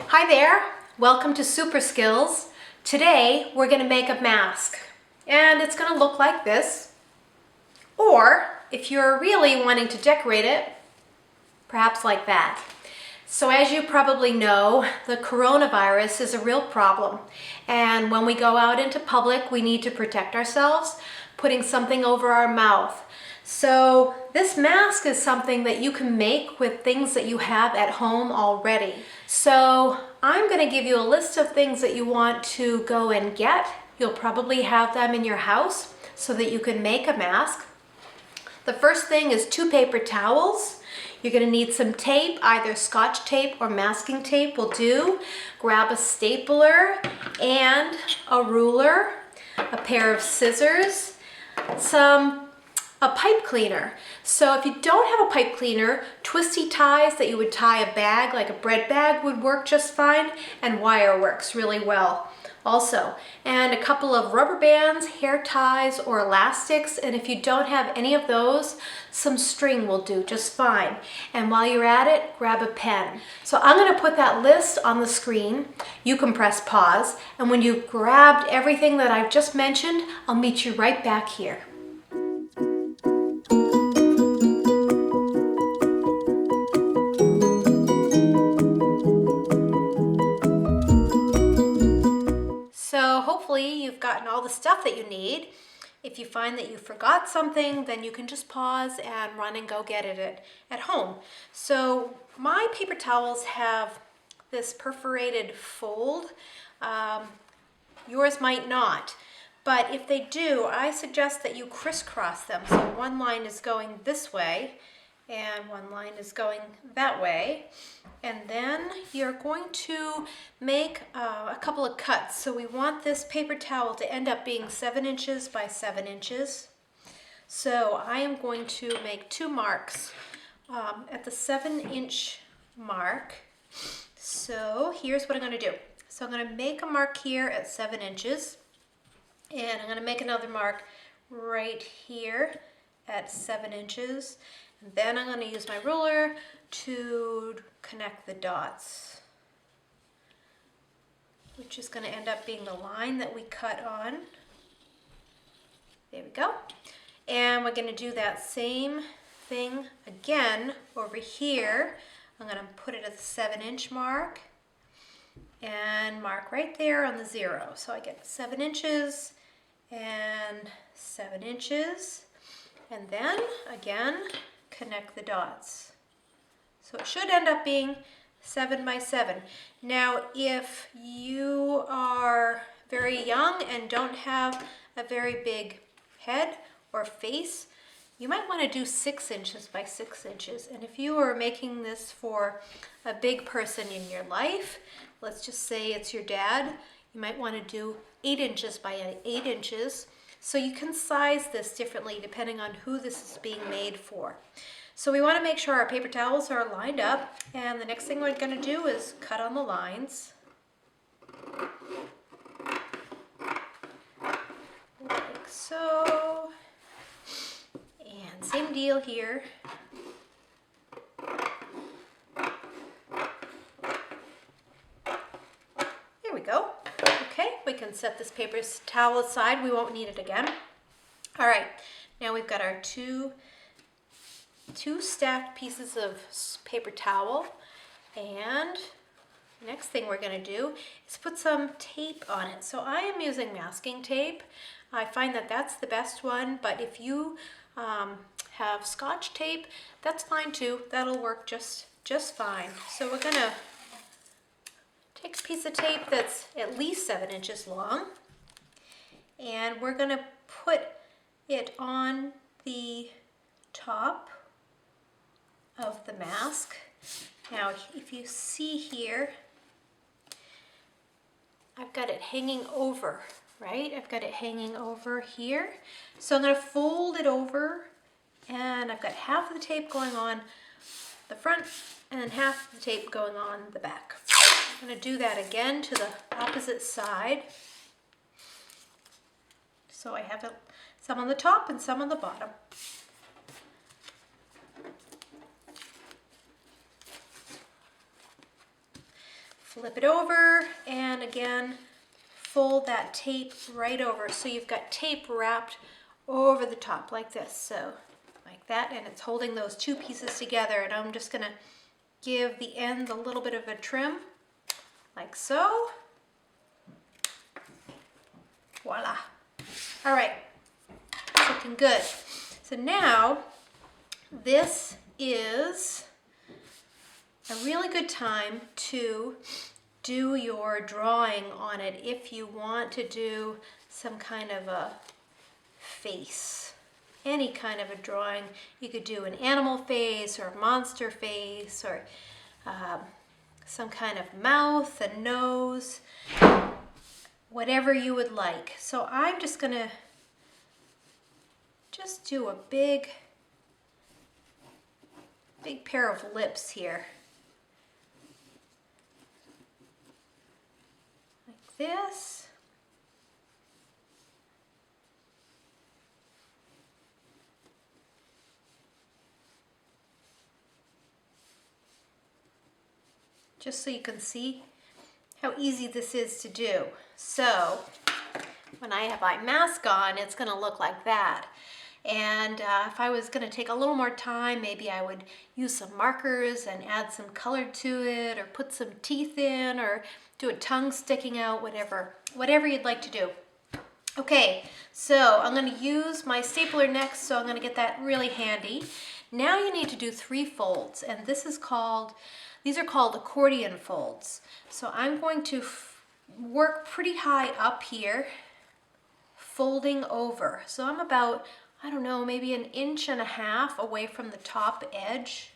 Hi there, welcome to Super Skills. Today we're going to make a mask and it's going to look like this, or if you're really wanting to decorate it, perhaps like that. So as you probably know, the coronavirus is a real problem, and when we go out into public we need to protect ourselves, putting something over our mouth. So this mask is something that you can make with things that you have at home already. So I'm going to give you a list of things that you want to go and get. You'll probably have them in your house so that you can make a mask. The first thing is 2 paper towels. You're going to need some tape, either Scotch tape or masking tape will do. Grab a stapler and a ruler, a pair of scissors, a pipe cleaner. So if you don't have a pipe cleaner, twisty ties that you would tie a bag, like a bread bag, would work just fine, and wire works really well also. And a couple of rubber bands, hair ties, or elastics, and if you don't have any of those, some string will do just fine. And while you're at it, grab a pen. So I'm going to put that list on the screen. You can press pause, and when you've grabbed everything that I've just mentioned, I'll meet you right back here. So hopefully you've gotten all the stuff that you need. If you find that you forgot something, then you can just pause and run and go get it at home. So my paper towels have this perforated fold. Yours might not, but if they do, I suggest that you crisscross them. So one line is going this way and one line is going that way. And then you're going to make a couple of cuts. So we want this paper towel to end up being 7 inches by 7 inches. So I am going to make 2 marks at the 7-inch mark. So here's what I'm going to do. So I'm going to make a mark here at 7 inches. And I'm going to make another mark right here at 7 inches. And then I'm going to use my ruler to connect the dots, which is going to end up being the line that we cut on. There we go. And we're going to do that same thing again over here. I'm going to put it at the 7-inch mark and mark right there on the 0. So I get 7 inches and 7 inches. And then again, connect the dots. So it should end up being 7 by 7. Now, if you are very young and don't have a very big head or face, you might want to do 6 inches by 6 inches. And if you are making this for a big person in your life, let's just say it's your dad, you might want to do 8 inches by 8 inches. So you can size this differently depending on who this is being made for. So we want to make sure our paper towels are lined up, and the next thing we're going to do is cut on the lines. Like so. And same deal here. There we go. Okay, we can set this paper towel aside. We won't need it again. All right, now we've got our two stacked pieces of paper towel, and next thing we're going to do is put some tape on it. So I am using masking tape. I find that that's the best one, but if you have Scotch tape, that's fine too. That'll work just fine. So we're going to take a piece of tape that's at least 7 inches long, and we're going to put it on the top of the mask. Now, if you see here, I've got it hanging over, right? I've got it hanging over here. So I'm going to fold it over, and I've got half of the tape going on the front and then half of the tape going on the back. I'm going to do that again to the opposite side. So I have some on the top and some on the bottom. flip it over, and again, fold that tape right over. So you've got tape wrapped over the top like this. So like that, and it's holding those two pieces together. And I'm just gonna give the ends a little bit of a trim, like so. Voila. All right, it's looking good. So now, this is a really good time to do your drawing on it if you want to do some kind of a face. Any kind of a drawing. You could do an animal face or a monster face or some kind of mouth, a nose, whatever you would like. So I'm just gonna do a big pair of lips here. Like this. Just so you can see how easy this is to do. So when I have my mask on, it's gonna look like that. And if I was gonna take a little more time, maybe I would use some markers and add some color to it, or put some teeth in, or do a tongue sticking out, whatever you'd like to do. Okay, so I'm gonna use my stapler next, so I'm gonna get that really handy. Now you need to do 3 folds, and these are called accordion folds. So I'm going to work pretty high up here, folding over. So I'm about, I don't know, maybe 1.5 inches away from the top edge,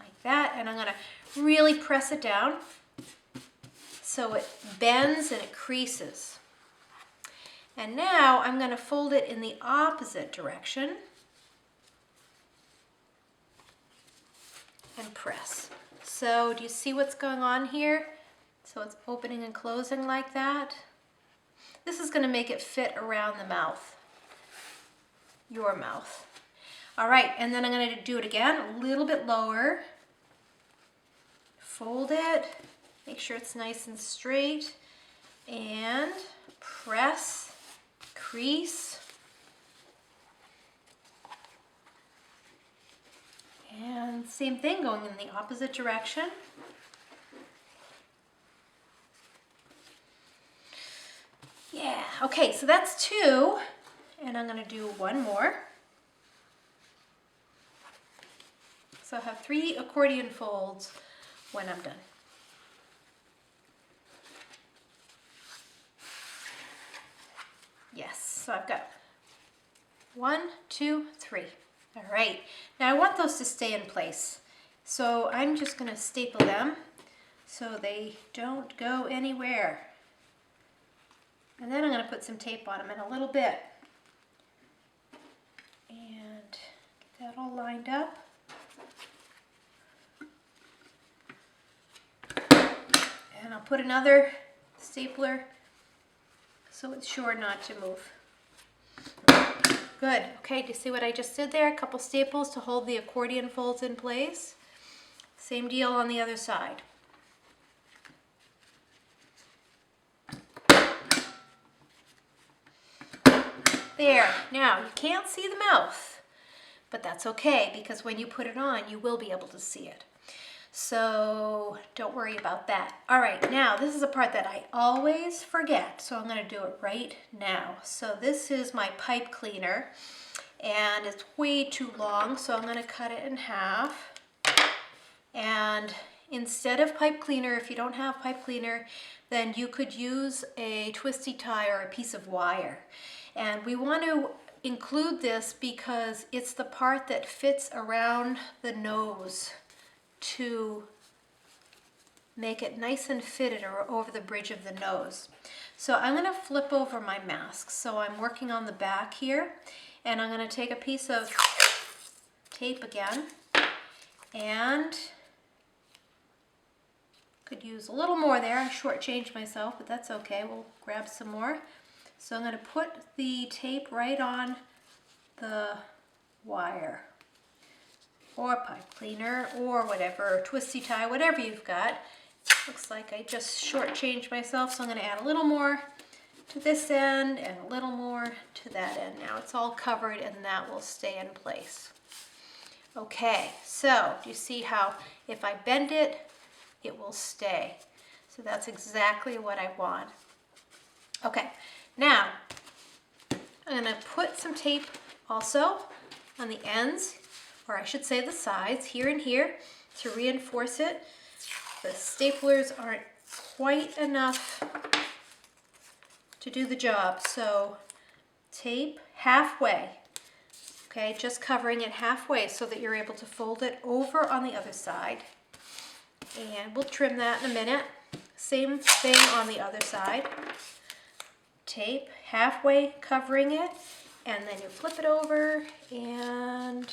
like that. And I'm gonna really press it down so it bends and it creases. And now I'm gonna fold it in the opposite direction and press. So do you see what's going on here? So it's opening and closing like that. This is gonna make it fit around the mouth, your mouth. All right, and then I'm gonna do it again, a little bit lower. Fold it, make sure it's nice and straight, and press, crease, and same thing, going in the opposite direction. Yeah, okay, so that's 2, and I'm gonna do 1 more. So I have 3 accordion folds when I'm done. Yes, so I've got 1, 2, 3. All right, now I want those to stay in place. So I'm just gonna staple them so they don't go anywhere. And then I'm gonna put some tape on them in a little bit. And get that all lined up. And I'll put another stapler so it's sure not to move. Good, okay, do you see what I just did there? A couple staples to hold the accordion folds in place. Same deal on the other side. There, now you can't see the mouth, but that's okay because when you put it on, you will be able to see it. So don't worry about that. All right, now this is a part that I always forget, so I'm gonna do it right now. So this is my pipe cleaner, and it's way too long, so I'm gonna cut it in half. And instead of pipe cleaner, if you don't have pipe cleaner, then you could use a twisty tie or a piece of wire. And we want to include this because it's the part that fits around the nose to make it nice and fitted over the bridge of the nose. So I'm going to flip over my mask. So I'm working on the back here, and I'm going to take a piece of tape again, and could use a little more there. I shortchanged myself, but that's okay. We'll grab some more. So I'm going to put the tape right on the wire, or pipe cleaner, or whatever, or twisty tie, whatever you've got. Looks like I just shortchanged myself, so I'm going to add a little more to this end and a little more to that end. Now it's all covered and that will stay in place. Okay, so do you see how if I bend it, it will stay? So that's exactly what I want. Okay, now I'm going to put some tape also on the ends, or I should say the sides, here and here, to reinforce it. The staplers aren't quite enough to do the job, so tape halfway, okay, just covering it halfway so that you're able to fold it over on the other side. And we'll trim that in a minute. Same thing on the other side. Tape halfway covering it, and then you flip it over and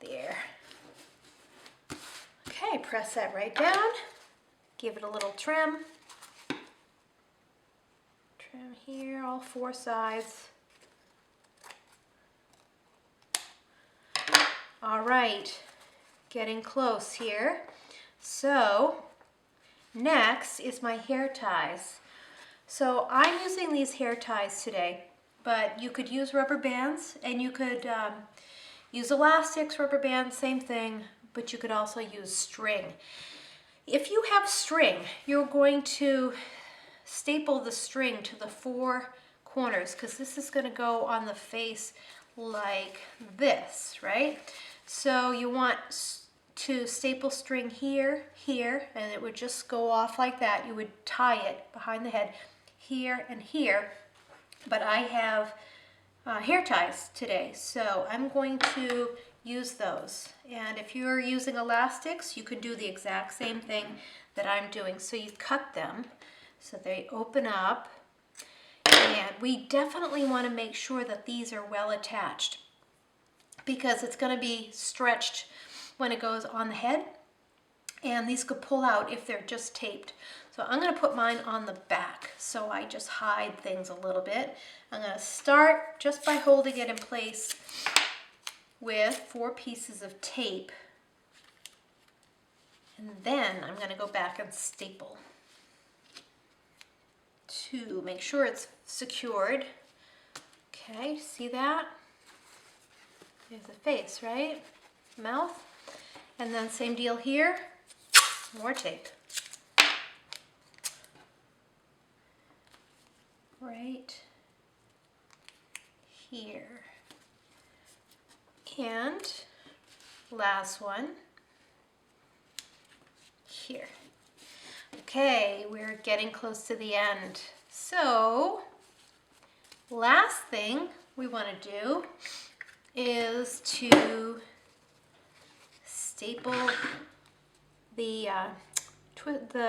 there. Okay, press that right down. Give it a little trim. Trim here, all four sides. All right, getting close here. So next is my hair ties. So I'm using these hair ties today, but you could use rubber bands, and you could use elastics, rubber bands, same thing, but you could also use string. If you have string, you're going to staple the string to the four corners, because this is going to go on the face like this, right? So you want to staple string here, here, and it would just go off like that. You would tie it behind the head here and here, but I have hair ties today, so I'm going to use those. And if you're using elastics, you could do the exact same thing that I'm doing. So you cut them so they open up, and we definitely want to make sure that these are well attached, because it's going to be stretched when it goes on the head, and these could pull out if they're just taped. So I'm going to put mine on the back, so I just hide things a little bit. I'm going to start just by holding it in place with 4 pieces of tape, and then I'm going to go back and staple to make sure it's secured. Okay, see that? There's the face, right? Mouth. And then same deal here, more tape. Right here. And last one here. Okay, we're getting close to the end. So, last thing we want to do is to staple the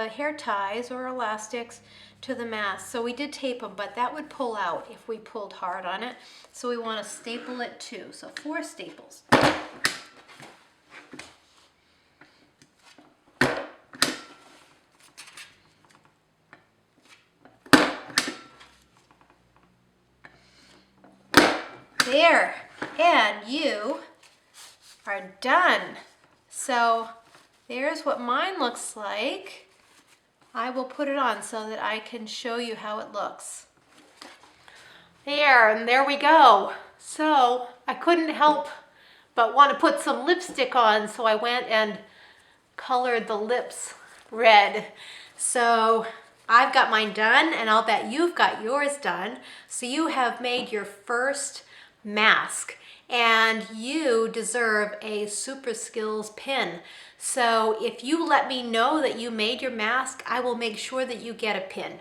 hair ties or elastics to the mask. So we did tape them, but that would pull out if we pulled hard on it. So we want to staple it too. So 4 staples. There, and you are done. So there's what mine looks like. I will put it on so that I can show you how it looks. There, and there we go. So I couldn't help but want to put some lipstick on, so I went and colored the lips red. So I've got mine done, and I'll bet you've got yours done. So you have made your first mask, and you deserve a Super Skills pin. So if you let me know that you made your mask, I will make sure that you get a pin.